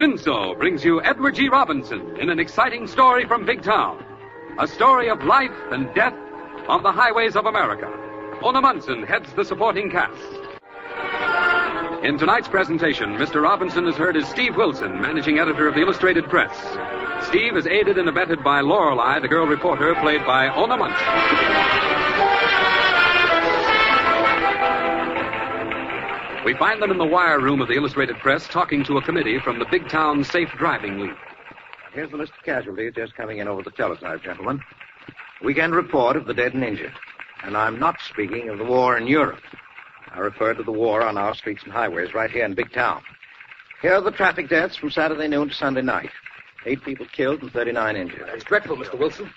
Vinso brings you Edward G. Robinson in an exciting story from Big Town. A story of life and death on the highways of America. Ona Munson heads the supporting cast. In tonight's presentation, Mr. Robinson is heard as Steve Wilson, managing editor of the Illustrated Press. Steve is aided and abetted by Lorelei, the girl reporter, played by Ona Munson. We find them in the wire room of the Illustrated Press talking to a committee from the Big Town Safe Driving League. Here's the list of casualties just coming in over the teletype, gentlemen. Weekend report of the dead and injured. And I'm not speaking of the war in Europe. I refer to the war on our streets and highways right here in Big Town. Here are the traffic deaths from Saturday noon to Sunday night. 8 people killed and 39 injured. That's dreadful, Mr. Wilson.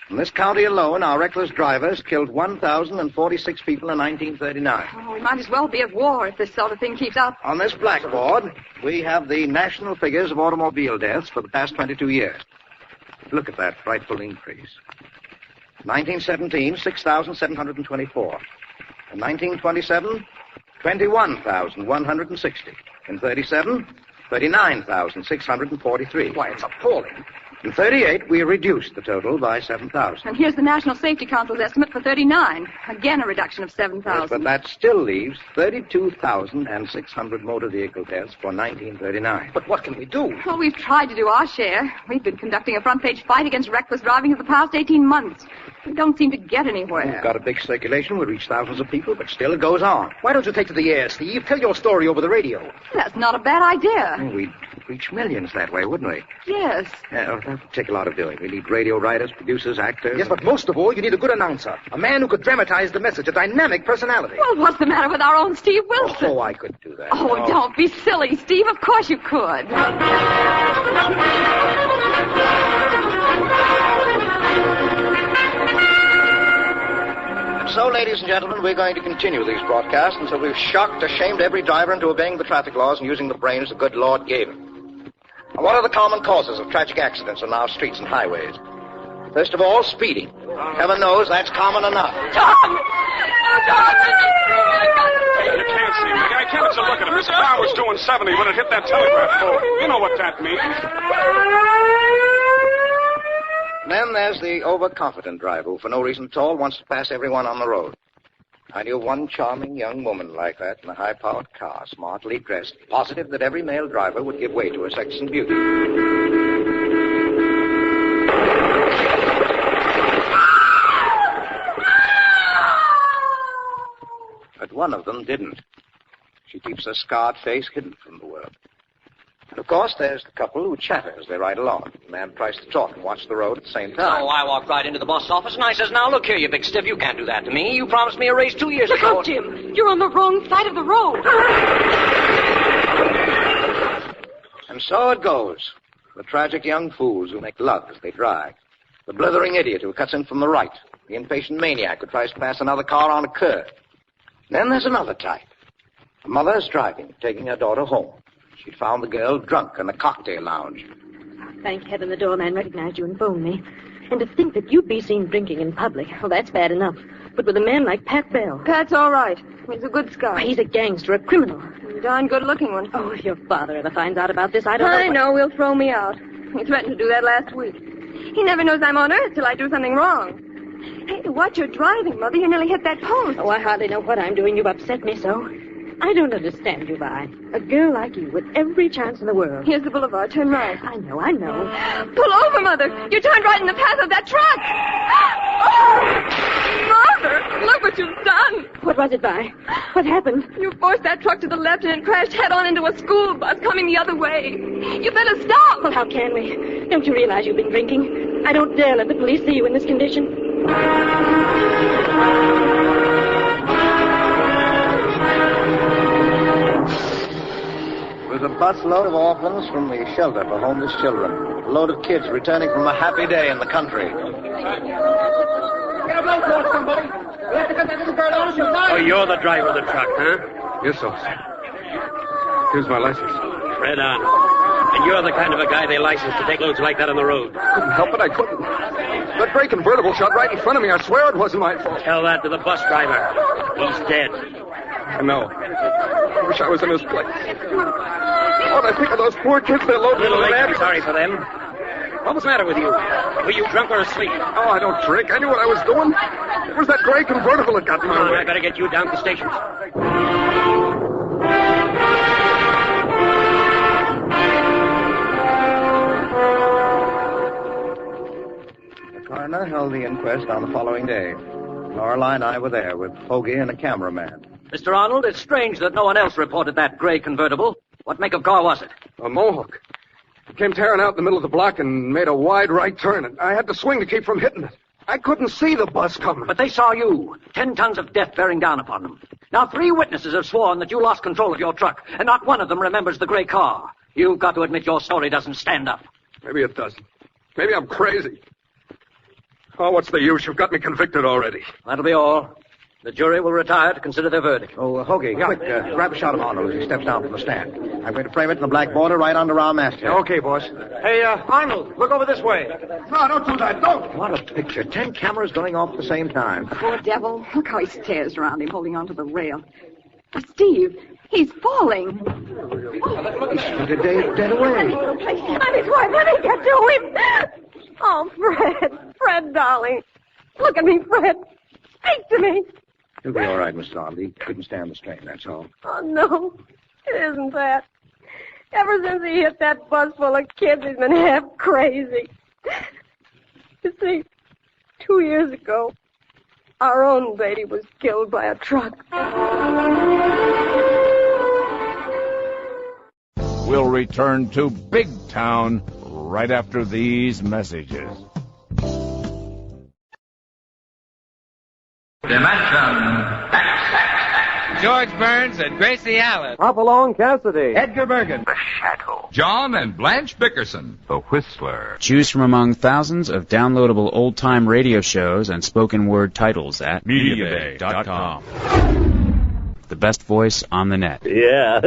In this county alone, our reckless drivers killed 1,046 people in 1939. Oh, we might as well be at war if this sort of thing keeps up. On this blackboard, we have the national figures of automobile deaths for the past 22 years. Look at that frightful increase. In 1917, 6,724. In 1927, 21,160. In 37, 39,643. Why, it's appalling. In 38, we reduced the total by 7,000. And here's the National Safety Council's estimate for 39. Again, a reduction of 7,000. Yes, but that still leaves 32,600 motor vehicle deaths for 1939. But what can we do? Well, we've tried to do our share. We've been conducting a front-page fight against reckless driving for the past 18 months. We don't seem to get anywhere. We've got a big circulation. We reach thousands of people, but still it goes on. Why don't you take to the air, Steve? Tell your story over the radio. That's not a bad idea. We'd reach millions that way, wouldn't we? Yes. Yeah, that would take a lot of doing. We need radio writers, producers, actors. Yes, but most of all, you need a good announcer. A man who could dramatize the message, a dynamic personality. Well, what's the matter with our own Steve Wilson? Oh, I could do that. Oh, No. don't be silly, Steve. Of course you could. So, ladies and gentlemen, we're going to continue these broadcasts until we've shocked, ashamed every driver into obeying the traffic laws and using the brains the good Lord gave him. Now, what are the common causes of tragic accidents on our streets and highways? First of all, speeding. Heaven knows that's common enough. John! John! You can't see me. I can't just look at it. This car was doing 70 when it hit that telegraph pole. You know what that means. Then there's the overconfident driver who, for no reason at all, wants to pass everyone on the road. I knew one charming young woman like that in a high-powered car, smartly dressed, positive that every male driver would give way to her sex and beauty. But one of them didn't. She keeps her scarred face hidden from the world. And, of course, there's the couple who chatter as they ride along. The man tries to talk and watch the road at the same time. So I walked right into the boss office, and I says, now, look here, you big stiff, you can't do that to me. You promised me a raise 2 years Look ago. out, Jim. You're on the wrong side of the road. And so it goes. The tragic young fools who make love as they drive. The blithering idiot who cuts in from the right. The impatient maniac who tries to pass another car on a curb. Then there's another type. The mother's driving, taking her daughter home. She'd found the girl drunk in a cocktail lounge. Thank heaven the doorman recognized you and phoned me. And to think that you'd be seen drinking in public, well, that's bad enough. But with a man like Pat Bell... Pat's all right. He's a good Why, scout. he's a gangster, a criminal. A darn good-looking one. Oh, if your father ever finds out about this, I don't know... I know. He'll throw me out. He threatened to do that last week. He never knows I'm on Earth till I do something wrong. Hey, watch your driving, Mother. You nearly hit that post. Oh, I hardly know what I'm doing. You've upset me so. I don't understand you, Vi. A girl like you with every chance in the world. Here's the boulevard. Turn right. I know. Pull over, Mother. You turned right in the path of that truck. Oh! Mother, look what you've done. What was it, Vi? What happened? You forced that truck to the left and it crashed head-on into a school bus coming the other way. You better stop. Well, how can we? Don't you realize you've been drinking? I don't dare let the police see you in this condition. It was a busload of orphans from the shelter for homeless children. A load of kids returning from a happy day in the country. Oh, you're the driver of the truck, huh? Yes, officer. Here's my license. Right on. And you're the kind of a guy they license to take loads like that on the road. Couldn't help it. I couldn't. That gray convertible shot right in front of me. I swear it wasn't my fault. Tell that to the bus driver. He's dead. I know. I wish I was in his place. When I think of those poor kids they're A loaded little with late to be that. sorry for them. What was the matter with you? Were you drunk or asleep? Oh, I don't drink. I knew what I was doing. It was that gray convertible that got in Come my on, way. I better get you down to the station. The coroner held the inquest on the following day. Lorelei and I were there with Hoagie and a cameraman. Mr. Arnold, it's strange that no one else reported that gray convertible. What make of car was it? A Mohawk. It came tearing out in the middle of the block and made a wide right turn, and I had to swing to keep from hitting it. I couldn't see the bus coming. But they saw you. 10 tons of death bearing down upon them. Now, 3 witnesses have sworn that you lost control of your truck, and not one of them remembers the gray car. You've got to admit your story doesn't stand up. Maybe it doesn't. Maybe I'm crazy. Oh, what's the use? You've got me convicted already. That'll be all. The jury will retire to consider their verdict. Oh, Hoagie, quick, grab a shot of Arnold as he steps down from the stand. I'm going to frame it in the black border right under our masthead. Okay, boss. Hey, Arnold, look over this way. No, don't do that, don't! What a picture. 10 cameras going off at the same time. Poor devil. Look how he stares around him, holding onto the rail. Steve, he's falling. He's dead away. I'm his wife. Let me get to him. Oh, Fred. Fred, darling. Look at me, Fred. Speak to me. He'll be all right, Mr. Arnold. He couldn't stand the strain, that's all. Oh, no. It isn't that. Ever since he hit that bus full of kids, he's been half crazy. You see, 2 years ago, our own baby was killed by a truck. We'll return to Big Town right after these messages. Dimension X. George Burns and Gracie Allen. Hopalong Cassidy. Edgar Bergen. The Shadow. John and Blanche Bickerson. The Whistler. Choose from among thousands of downloadable old-time radio shows and spoken word titles at MediaBay.com. The best voice on the net. Yeah.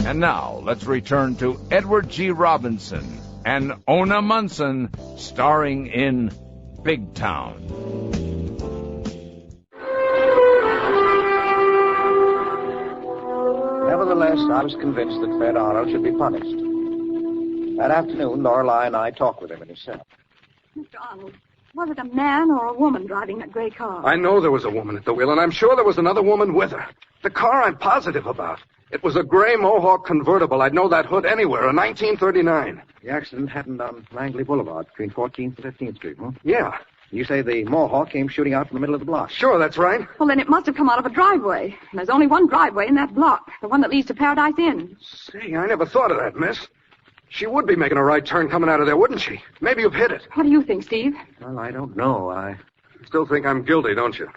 And now, let's return to Edward G. Robinson and Ona Munson, starring in Big Town. Nevertheless, I was convinced that Fred Arnold should be punished. That afternoon, Lorelei and I talked with him in his cell. Mr. Arnold, was it a man or a woman driving that gray car? I know there was a woman at the wheel, and I'm sure there was another woman with her. The car I'm positive about. It was a gray Mohawk convertible. I'd know that hood anywhere, a 1939. The accident happened on Langley Boulevard between 14th and 15th Street, huh? Yeah. You say the Mohawk came shooting out from the middle of the block? Sure, that's right. Well, then it must have come out of a driveway. And there's only one driveway in that block, the one that leads to Paradise Inn. Say, I never thought of that, miss. She would be making a right turn coming out of there, wouldn't she? Maybe you've hit it. What do you think, Steve? Well, I don't know. I still think I'm guilty, don't you?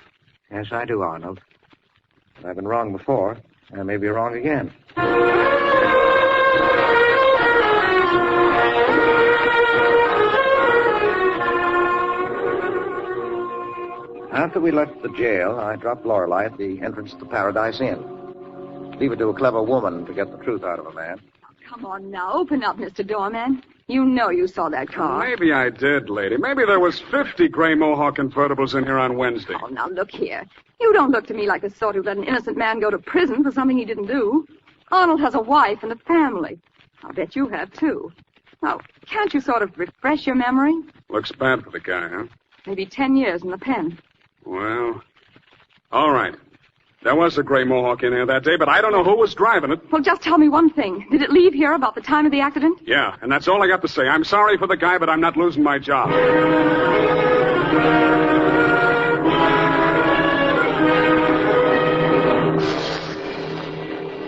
Yes, I do, Arnold. But I've been wrong before. I may be wrong again. After we left the jail, I dropped Lorelei at the entrance to the Paradise Inn. Leave it to a clever woman to get the truth out of a man. Come on now, open up, Mr. Doorman. You know you saw that car. Maybe I did, lady. Maybe there was 50 gray Mohawk convertibles in here on Wednesday. Oh, now look here. You don't look to me like the sort who'd let an innocent man go to prison for something he didn't do. Arnold has a wife and a family. I'll bet you have, too. Now, can't you sort of refresh your memory? Looks bad for the guy, huh? Maybe 10 years in the pen. Well, all right. There was a gray Mohawk in here that day, but I don't know who was driving it. Well, just tell me one thing. Did it leave here about the time of the accident? Yeah, and that's all I got to say. I'm sorry for the guy, but I'm not losing my job.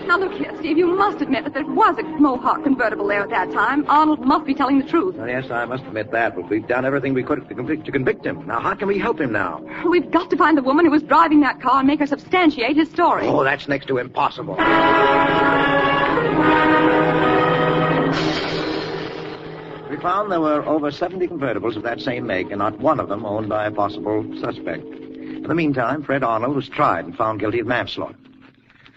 Now, look here, Steve. You must admit that there was a Mohawk convertible there at that time. Arnold must be telling the truth. Well, yes, I must admit that, but we've done everything we could to convict him. Now, how can we help him now? We've got to find the woman who was driving that car and make her substantiate his story. Oh, that's next to impossible. We found there were over 70 convertibles of that same make, and not one of them owned by a possible suspect. In the meantime, Fred Arnold was tried and found guilty of manslaughter.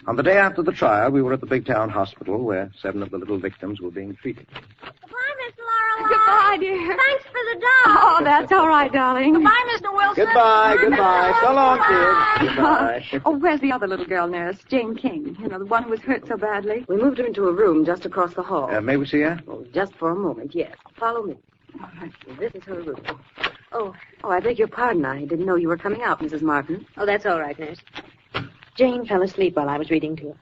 On the day after the trial, we were at the Big Town Hospital, where 7 of the little victims were being treated. Goodbye, Miss Laurel. Goodbye, dear. Thanks for the dog. Oh, that's all right, darling. Goodbye, Mr. Wilson. Goodbye. So long, kids. Goodbye. Oh, where's the other little girl, nurse? Jane King. You know, the one who was hurt so badly. We moved her into a room just across the hall. May we see her? Oh, just for a moment, yes. Follow me. All right. This is her room. Oh, I beg your pardon. I didn't know you were coming out, Mrs. Martin. Oh, that's all right, nurse. Jane fell asleep while I was reading to her.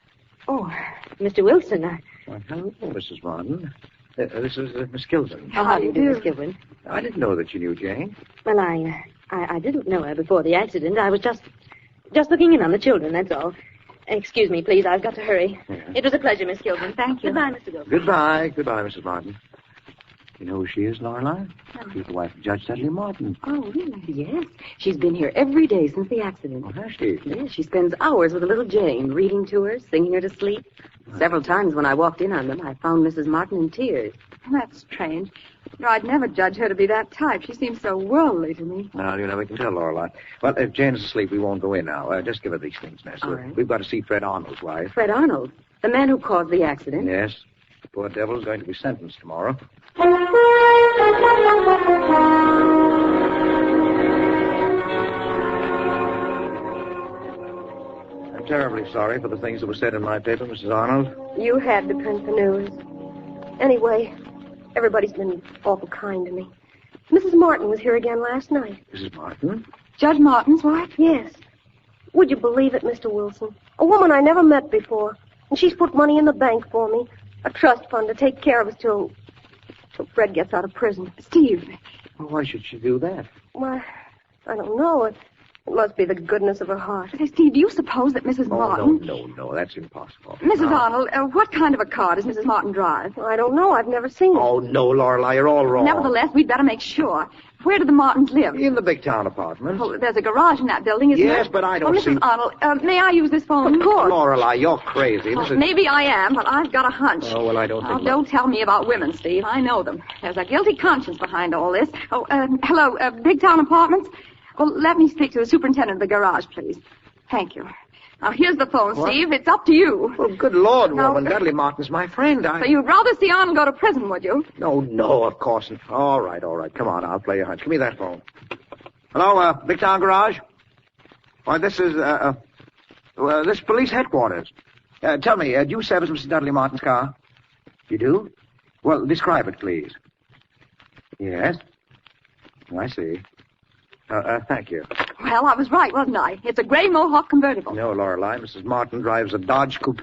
Oh, Mr. Wilson, Hello, Mrs. Martin. This is Miss Gilson. How do you do, Miss Gilson? I didn't know that you knew Jane. Well, I didn't know her before the accident. I was just looking in on the children, that's all. Excuse me, please. I've got to hurry. Yeah. It was a pleasure, Miss Gilson. Thank you. Goodbye, Mr. Gilson. Goodbye, Mrs. Martin. You know who she is, Lorelei? She's the wife of Judge Dudley Martin. Oh, really? Yes. She's been here every day since the accident. Oh, has she? Yes, she spends hours with the little Jane, reading to her, singing her to sleep. Several times when I walked in on them, I found Mrs. Martin in tears. That's strange. No, I'd never judge her to be that type. She seems so worldly to me. Well, you never can tell, Lorelei. Well, if Jane's asleep, we won't go in now. Just give her these things, Ness. All right. We've got to see Fred Arnold's wife. Fred Arnold, the man who caused the accident. Yes. The poor devil's going to be sentenced tomorrow. I'm terribly sorry for the things that were said in my paper, Mrs. Arnold. You had to print the news. Anyway, everybody's been awful kind to me. Mrs. Martin was here again last night. Mrs. Martin? Judge Martin's wife? Yes. Would you believe it, Mr. Wilson? A woman I never met before. And she's put money in the bank for me. A trust fund to take care of us till Fred gets out of prison. Steve. Well, why should she do that? Why, I don't know. It must be the goodness of her heart. Say, Steve, do you suppose that Mrs. Martin... No, that's impossible. Mrs. No. Arnold, what kind of a car does Mrs. Martin drive? I don't know. I've never seen it. Oh, no, Lorelei, you're all wrong. Nevertheless, we'd better make sure. Where do the Martins live? In the big town apartments. Oh, there's a garage in that building, isn't there? Yes, but I don't Mrs. see... Arnold, may I use this phone? Of course. Lorelei, you're crazy. This is... Maybe I am, but I've got a hunch. Oh, well, I don't think... Don't tell me about women, Steve. I know them. There's a guilty conscience behind all this. Oh, hello, Big Town Apartments? Well, let me speak to the superintendent of the garage, please. Thank you. Now, here's the phone, What? Steve. It's up to you. Well, good Lord, No. woman. Dudley Martin's my friend. So you'd rather see Arnold go to prison, would you? No, of course not. All right. Come on, I'll play your hunch. Give me that phone. Hello, Big Town Garage? Why, this is, this police headquarters. Tell me, do you service Mrs. Dudley Martin's car? You do? Well, describe it, please. Yes? Oh, I see. Thank you. Well, I was right, wasn't I? It's a gray Mohawk convertible. No, Lorelei. Mrs. Martin drives a Dodge Coupe.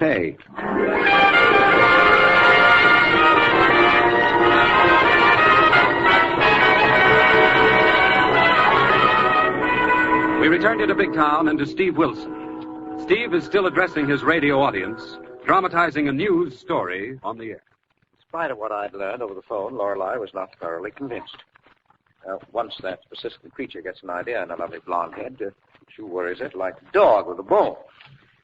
We return to the big town and to Steve Wilson. Steve is still addressing his radio audience, dramatizing a news story on the air. In spite of what I'd learned over the phone, Lorelei was not thoroughly convinced. Once that persistent creature gets an idea in a lovely blonde head, she worries it like a dog with a bone.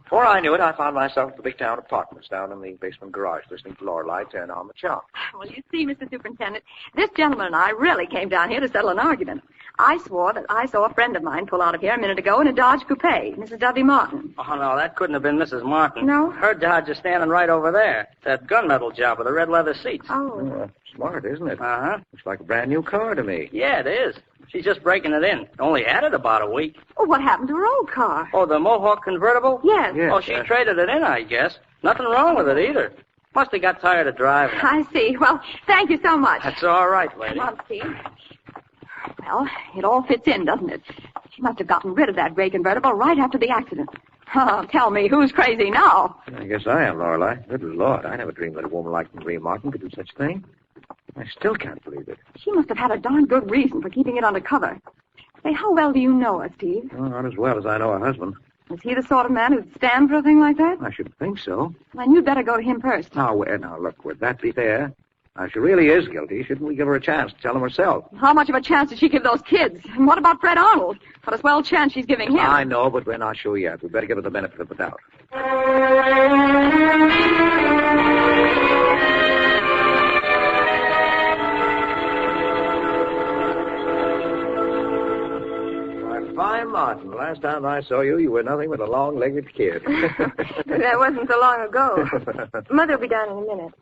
Before I knew it, I found myself at the big town apartments down in the basement garage, listening to Lorelei turn on the charm. Well, you see, Mr. Superintendent, this gentleman and I really came down here to settle an argument. I swore that I saw a friend of mine pull out of here a minute ago in a Dodge Coupe, Mrs. Dudley Martin. Oh, no, that couldn't have been Mrs. Martin. No? Her Dodge is standing right over there. That gunmetal job with the red leather seats. Oh. Smart, isn't it? Uh-huh. Looks like a brand new car to me. Yeah, it is. She's just breaking it in. Only had it about a week. Oh, what happened to her old car? Oh, the Mohawk convertible? Yes. Oh, she traded it in, I guess. Nothing wrong with it either. Must have got tired of driving. I see. Well, thank you so much. That's all right, lady. Come on, Steve. Well, it all fits in, doesn't it? She must have gotten rid of that gray convertible right after the accident. Oh, tell me, who's crazy now? I guess I am, Lorelei. Good Lord, I never dreamed that a woman like Marie Martin could do such a thing. I still can't believe it. She must have had a darn good reason for keeping it undercover. Say, how well do you know her, Steve? Well, not as well as I know her husband. Is he the sort of man who'd stand for a thing like that? I should think so. Then you'd better go to him first. Now, look, would that be fair? Now, if she really is guilty, shouldn't we give her a chance to tell him herself? How much of a chance did she give those kids? And what about Fred Arnold? What a swell chance she's giving him. I know, but we're not sure yet. We'd better give her the benefit of the doubt. Fine, Martin. Last time I saw you, you were nothing but a long-legged kid. That wasn't so long ago. Mother will be down in a minute.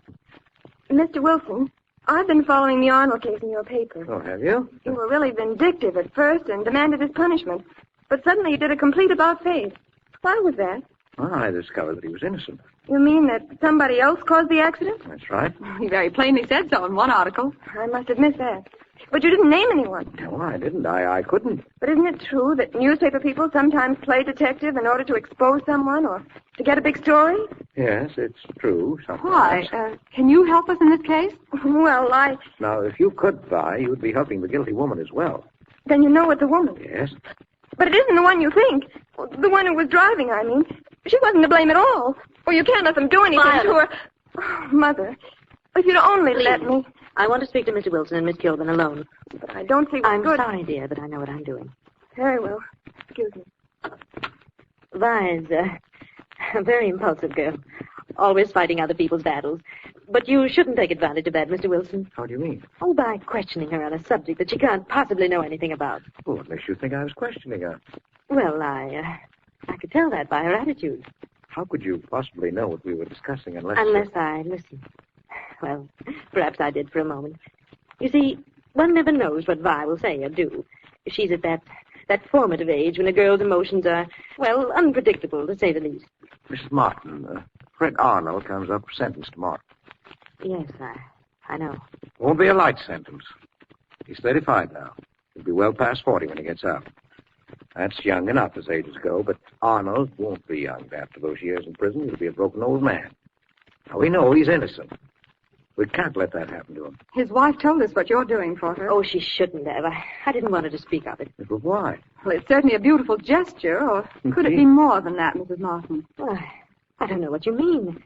Mr. Wilson, I've been following the Arnold case in your paper. Oh, have you? You were really vindictive at first and demanded his punishment. But suddenly you did a complete about-face. Why was that? Well, I discovered that he was innocent. You mean that somebody else caused the accident? That's right. He very plainly said so in one article. I must have missed that. But you didn't name anyone. No, I didn't. I couldn't. But isn't it true that newspaper people sometimes play detective in order to expose someone or to get a big story? Yes, it's true. Why? Sometimes. Can you help us in this case? Well, Now, if you could, Vi, you'd be helping the guilty woman as well. Then you know it's a woman. Yes. But it isn't the one you think. The one who was driving, I mean. She wasn't to blame at all. Or you can't let them do anything to her. Oh, Mother, if you'd only let me. I want to speak to Mr. Wilson and Miss Kilburn alone. But I don't see what's I'm good. sorry, dear, but I know what I'm doing. Very well. Excuse me. Vi's a very impulsive girl, always fighting other people's battles. But you shouldn't take advantage of that, Mr. Wilson. How do you mean? Oh, by questioning her on a subject that she can't possibly know anything about. Oh, what makes you think I was questioning her? Well, I could tell that by her attitude. How could you possibly know what we were discussing unless... Unless I listened. Well, perhaps I did for a moment. You see, one never knows what Vi will say or do. She's at that formative age when a girl's emotions are, well, unpredictable, to say the least. Mrs. Martin, Fred Arnold comes up sentenced tomorrow. Yes, I know. Won't be a light sentence. He's 35 now. He'll be well past 40 when he gets out. That's young enough as ages go, but Arnold won't be young after those years in prison. He'll be a broken old man. Now, we know he's innocent. We can't let that happen to him. His wife told us what you're doing for her. Oh, she shouldn't have. I didn't want her to speak of it. But why? Well, it's certainly a beautiful gesture, or could it be more than that, Mrs. Martin? Well, I don't know what you mean.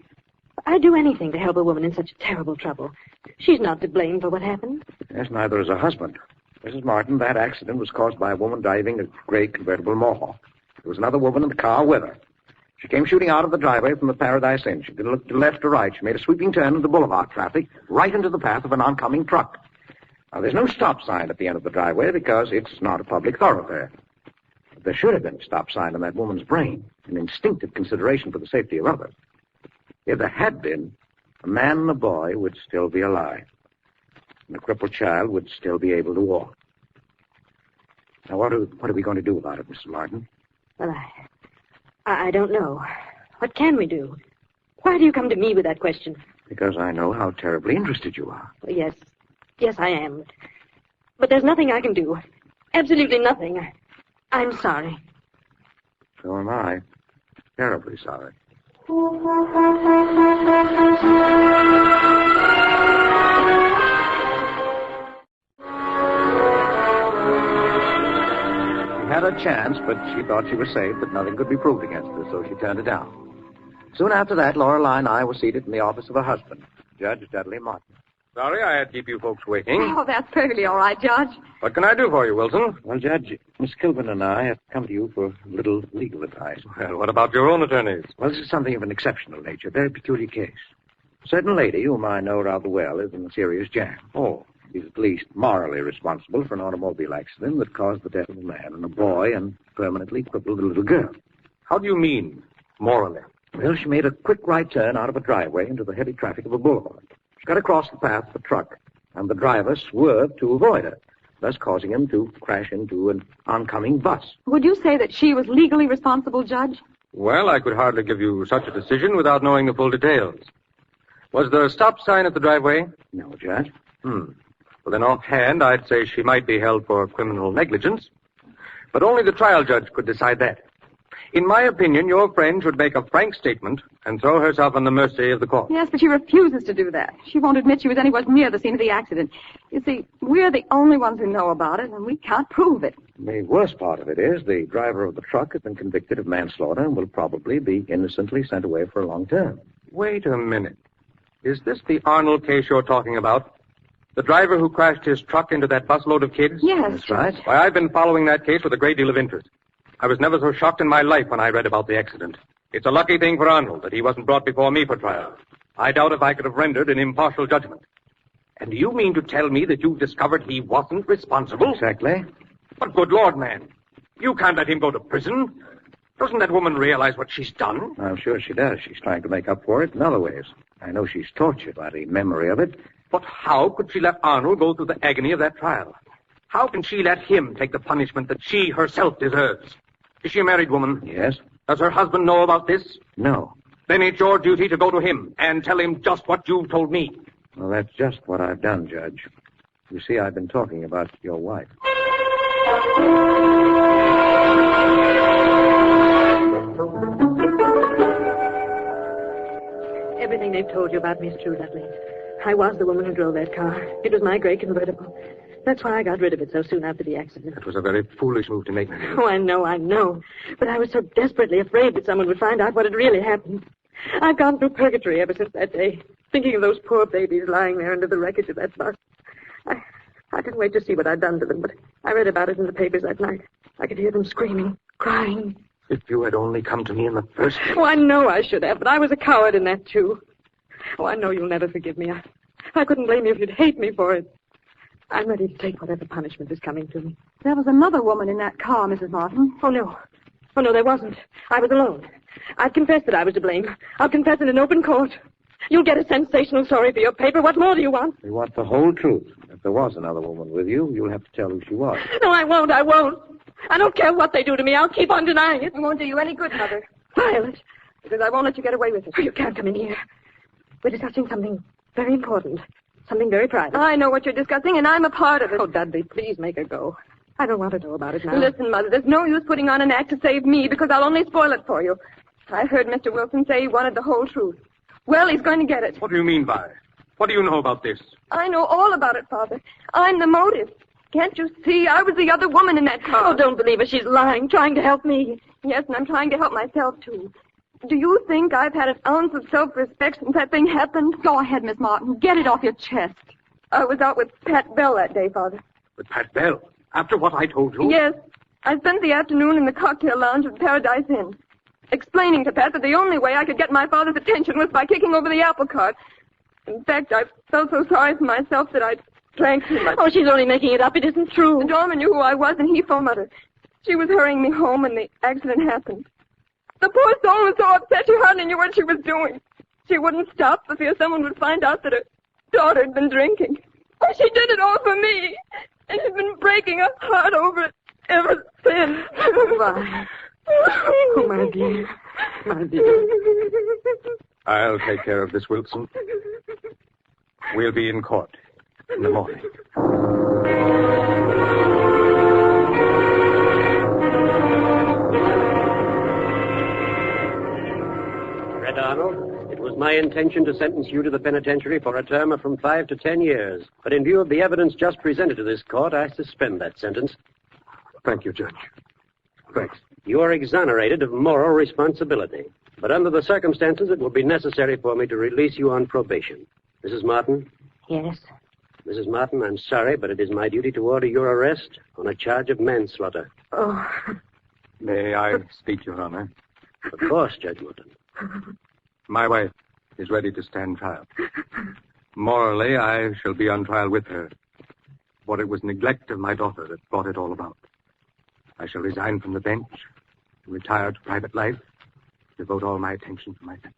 I'd do anything to help a woman in such terrible trouble. She's not to blame for what happened. Yes, neither is her husband. Mrs. Martin, that accident was caused by a woman driving a gray convertible Mohawk. There was another woman in the car with her. She came shooting out of the driveway from the Paradise Inn. She didn't look to left or right. She made a sweeping turn into boulevard traffic, right into the path of an oncoming truck. Now, there's no stop sign at the end of the driveway because it's not a public thoroughfare. But there should have been a stop sign in that woman's brain, an instinctive consideration for the safety of others. If there had been, a man and a boy would still be alive. And the crippled child would still be able to walk. Now, what are we going to do about it, Mrs. Martin? Well, I don't know. What can we do? Why do you come to me with that question? Because I know how terribly interested you are. Yes, I am. But there's nothing I can do. Absolutely nothing. I'm sorry. So am I. Terribly sorry. She had a chance, but she thought she was safe, that nothing could be proved against her, so she turned it down. Soon after that, Lorelei and I were seated in the office of her husband, Judge Dudley Martin. Sorry I had to keep you folks waiting. Oh, that's perfectly all right, Judge. What can I do for you, Wilson? Well, Judge, Miss Kilburn and I have come to you for a little legal advice. Well, what about your own attorneys? Well, this is something of an exceptional nature, a very peculiar case. A certain lady, whom I know rather well, is in a serious jam. Oh. She's at least morally responsible for an automobile accident that caused the death of a man and a boy and permanently crippled a little girl. How do you mean, morally? Well, she made a quick right turn out of a driveway into the heavy traffic of a boulevard. She got across the path of a truck, and the driver swerved to avoid her, thus causing him to crash into an oncoming bus. Would you say that she was legally responsible, Judge? Well, I could hardly give you such a decision without knowing the full details. Was there a stop sign at the driveway? No, Judge. Well, then offhand, I'd say she might be held for criminal negligence. But only the trial judge could decide that. In my opinion, your friend should make a frank statement and throw herself on the mercy of the court. Yes, but she refuses to do that. She won't admit she was anywhere near the scene of the accident. You see, we're the only ones who know about it, and we can't prove it. The worst part of it is the driver of the truck has been convicted of manslaughter and will probably be innocently sent away for a long term. Wait a minute. Is this the Arnold case you're talking about? The driver who crashed his truck into that busload of kids? Yes. That's right. Why, I've been following that case with a great deal of interest. I was never so shocked in my life when I read about the accident. It's a lucky thing for Arnold that he wasn't brought before me for trial. I doubt if I could have rendered an impartial judgment. And do you mean to tell me that you've discovered he wasn't responsible? Exactly. But good Lord, man, you can't let him go to prison. Doesn't that woman realize what she's done? I'm sure she does. She's trying to make up for it in other ways. I know she's tortured by the memory of it, But how could she let Arnold go through the agony of that trial? How can she let him take the punishment that she herself deserves? Is she a married woman? Yes. Does her husband know about this? No. Then it's your duty to go to him and tell him just what you've told me. Well, that's just what I've done, Judge. You see, I've been talking about your wife. Everything they've told you about me is true, Dudley. I was the woman who drove that car. It was my gray convertible. That's why I got rid of it so soon after the accident. That was a very foolish move to make, Mary. Oh, I know. But I was so desperately afraid that someone would find out what had really happened. I've gone through purgatory ever since that day, thinking of those poor babies lying there under the wreckage of that bus. I didn't wait to see what I'd done to them, but I read about it in the papers that night. I could hear them screaming, crying. If you had only come to me in the first place. Oh, I know I should have, but I was a coward in that, too. Oh, I know you'll never forgive me. I couldn't blame you if you'd hate me for it. I'm ready to take whatever punishment is coming to me. There was another woman in that car, Mrs. Martin. Oh, no, there wasn't. I was alone. I've confessed that I was to blame. I'll confess it in open court. You'll get a sensational story for your paper. What more do you want? We want the whole truth. If there was another woman with you, you'll have to tell who she was. No, I won't. I don't care what they do to me. I'll keep on denying it. It won't do you any good, Mother. Violet. Because I won't let you get away with it. Oh, you can't come in here. We're discussing something very important. Something very private. I know what you're discussing, and I'm a part of it. Oh, Dudley, please make her go. I don't want to know about it now. Listen, Mother, there's no use putting on an act to save me, because I'll only spoil it for you. I heard Mr. Wilson say he wanted the whole truth. Well, he's going to get it. What do you mean by it? What do you know about this? I know all about it, Father. I'm the motive. Can't you see? I was the other woman in that car. Oh, don't believe her. She's lying, trying to help me. Yes, and I'm trying to help myself, too. Do you think I've had an ounce of self-respect since that thing happened? Go ahead, Miss Martin. Get it off your chest. I was out with Pat Bell that day, Father. With Pat Bell? After what I told you? Yes. I spent the afternoon in the cocktail lounge at Paradise Inn, explaining to Pat that the only way I could get my father's attention was by kicking over the apple cart. In fact, I felt so sorry for myself that I drank too much. Oh, she's only making it up. It isn't true. The doorman knew who I was, and he phoned Mother. She was hurrying me home, and the accident happened. The poor soul was so upset she hardly knew what she was doing. She wouldn't stop for fear someone would find out that her daughter had been drinking. Oh, she did it all for me, and she's been breaking her heart over it ever since. Why? Oh, my dear. My dear. I'll take care of this, Wilson. We'll be in court in the morning. Red Arnold, it was my intention to sentence you to the penitentiary for a term of from 5 to 10 years. But in view of the evidence just presented to this court, I suspend that sentence. Thank you, Judge. Thanks. You are exonerated of moral responsibility. But under the circumstances, it will be necessary for me to release you on probation. Mrs. Martin? Yes? Mrs. Martin, I'm sorry, but it is my duty to order your arrest on a charge of manslaughter. Oh. May I speak, Your Honor? Of course, Judge Morton. My wife is ready to stand trial. Morally, I shall be on trial with her. For it was neglect of my daughter that brought it all about. I shall resign from the bench, retire to private life, devote all my attention to my family.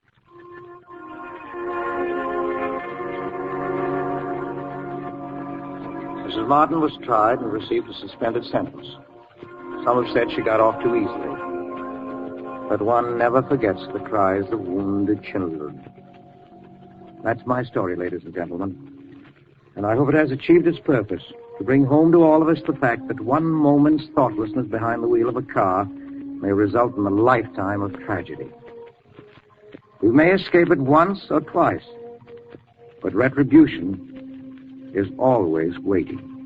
Mrs. Martin was tried and received a suspended sentence. Some have said she got off too easily. But one never forgets the cries of wounded children. That's my story, ladies and gentlemen. And I hope it has achieved its purpose, to bring home to all of us the fact that one moment's thoughtlessness behind the wheel of a car may result in a lifetime of tragedy. We may escape it once or twice, but retribution is always waiting.